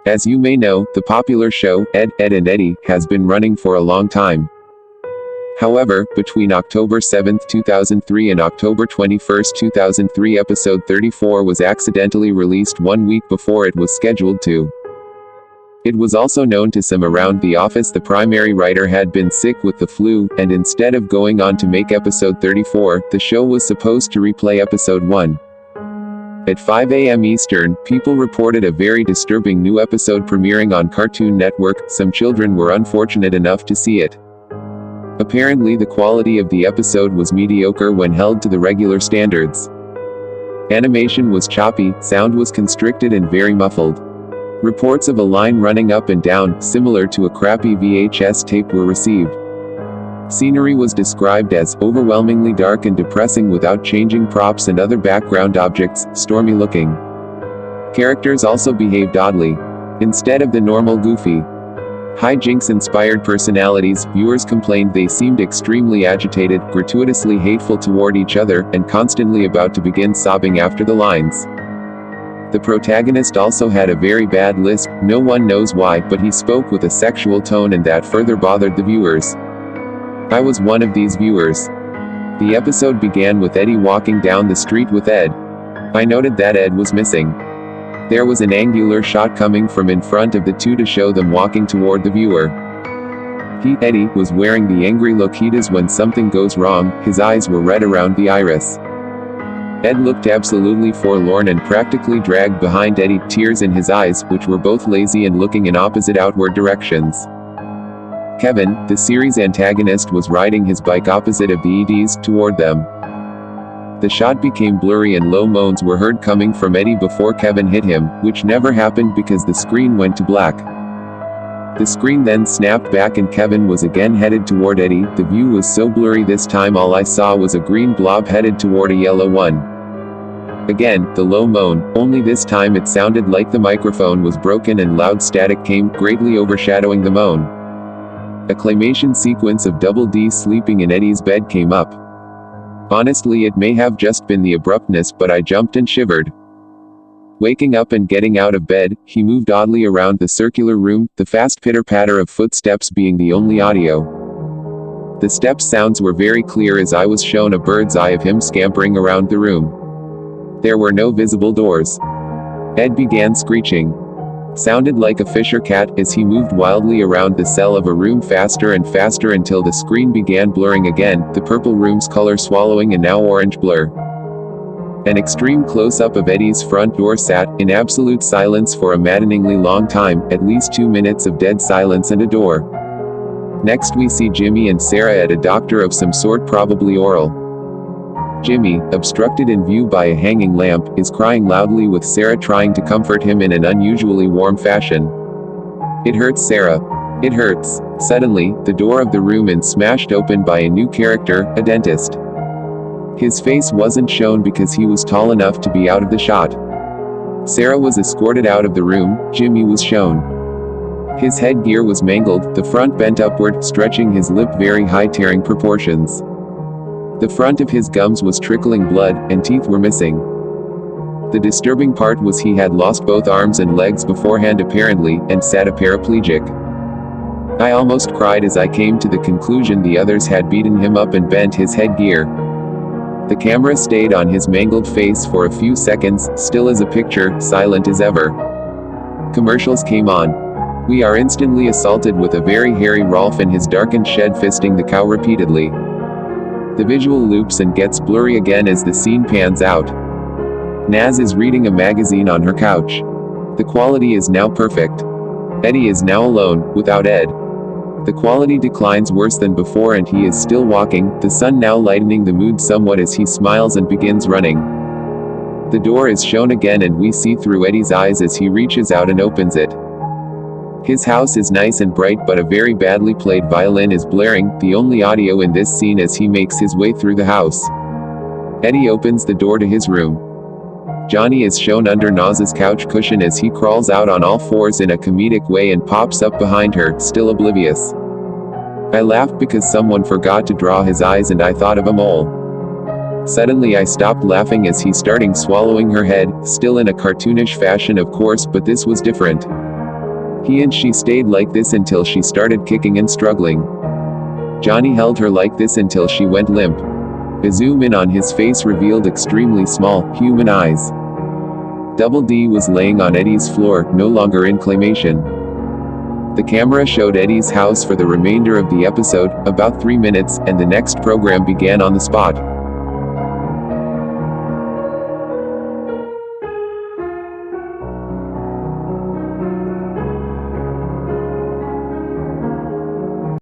As you may know, the popular show, Ed, Edd and Eddy, has been running for a long time. However, between October 7, 2003 and October 21, 2003 episode 34 was accidentally released 1 week before it was scheduled to. It was also known to some around the office the primary writer had been sick with the flu, and instead of going on to make episode 34, the show was supposed to replay episode 1. At 5 a.m. Eastern, people reported a very disturbing new episode premiering on Cartoon Network. Some children were unfortunate enough to see it. Apparently the quality of the episode was mediocre when held to the regular standards. Animation was choppy, sound was constricted and very muffled. Reports of a line running up and down, similar to a crappy VHS tape, were received. Scenery was described as overwhelmingly dark and depressing without changing props and other background objects, stormy looking. Characters also behaved oddly. Instead of the normal goofy, hijinks-inspired personalities, viewers complained they seemed extremely agitated, gratuitously hateful toward each other, and constantly about to begin sobbing after the lines. The protagonist also had a very bad lisp, no one knows why, but he spoke with a sexual tone and that further bothered the viewers. I was one of these viewers. The episode began with Eddy walking down the street with Ed. I noted that Ed was missing. There was an angular shot coming from in front of the two to show them walking toward the viewer. Eddy, was wearing the angry look he does when something goes wrong. His eyes were red around the iris. Ed looked absolutely forlorn and practically dragged behind Eddy, tears in his eyes, which were both lazy and looking in opposite outward directions. Kevin, the series antagonist, was riding his bike opposite of the Eddies, toward them. The shot became blurry and low moans were heard coming from Eddy before Kevin hit him, which never happened because the screen went to black. The screen then snapped back and Kevin was again headed toward Eddy. The view was so blurry this time all I saw was a green blob headed toward a yellow one. Again, the low moan, only this time it sounded like the microphone was broken and loud static came, greatly overshadowing the moan. A claymation sequence of Double D sleeping in Eddy's bed came up. Honestly, it may have just been the abruptness, but I jumped and shivered. Waking up and getting out of bed, he moved oddly around the circular room, the fast pitter-patter of footsteps being the only audio. The step sounds were very clear as I was shown a bird's eye of him scampering around the room. There were no visible doors. Ed began screeching. Sounded like a fisher cat, as he moved wildly around the cell of a room faster and faster until the screen began blurring again, the purple room's color swallowing a now orange blur. An extreme close-up of Eddy's front door sat, in absolute silence for a maddeningly long time, at least 2 minutes of dead silence and a door. Next we see Jimmy and Sarah at a doctor of some sort, probably oral. Jimmy, obstructed in view by a hanging lamp, is crying loudly with Sarah trying to comfort him in an unusually warm fashion. "It hurts, Sarah. It hurts." Suddenly, the door of the room is smashed open by a new character, a dentist. His face wasn't shown because he was tall enough to be out of the shot. Sarah was escorted out of the room, Jimmy was shown. His headgear was mangled, the front bent upward, stretching his lip very high, tearing proportions. The front of his gums was trickling blood, and teeth were missing. The disturbing part was he had lost both arms and legs beforehand apparently, and sat a paraplegic. I almost cried as I came to the conclusion the others had beaten him up and bent his headgear. The camera stayed on his mangled face for a few seconds, still as a picture, silent as ever. Commercials came on. We are instantly assaulted with a very hairy Rolf in his darkened shed fisting the cow repeatedly. The visual loops and gets blurry again as the scene pans out. Naz is reading a magazine on her couch. The quality is now perfect. Eddy is now alone, without Ed. The quality declines worse than before and he is still walking, the sun now lightening the mood somewhat as he smiles and begins running. The door is shown again and we see through Eddy's eyes as he reaches out and opens it. His house is nice and bright but a very badly played violin is blaring, the only audio in this scene as he makes his way through the house. Eddy opens the door to his room. Johnny is shown under Naz's couch cushion as he crawls out on all fours in a comedic way and pops up behind her, still oblivious. I laughed because someone forgot to draw his eyes and I thought of a mole. Suddenly I stopped laughing as he starting swallowing her head, still in a cartoonish fashion of course, but this was different. He and she stayed like this until she started kicking and struggling. Johnny held her like this until she went limp. A zoom in on his face revealed extremely small, human eyes. Double D was laying on Eddy's floor, no longer in claymation. The camera showed Eddy's house for the remainder of the episode, about 3 minutes, and the next program began on the spot.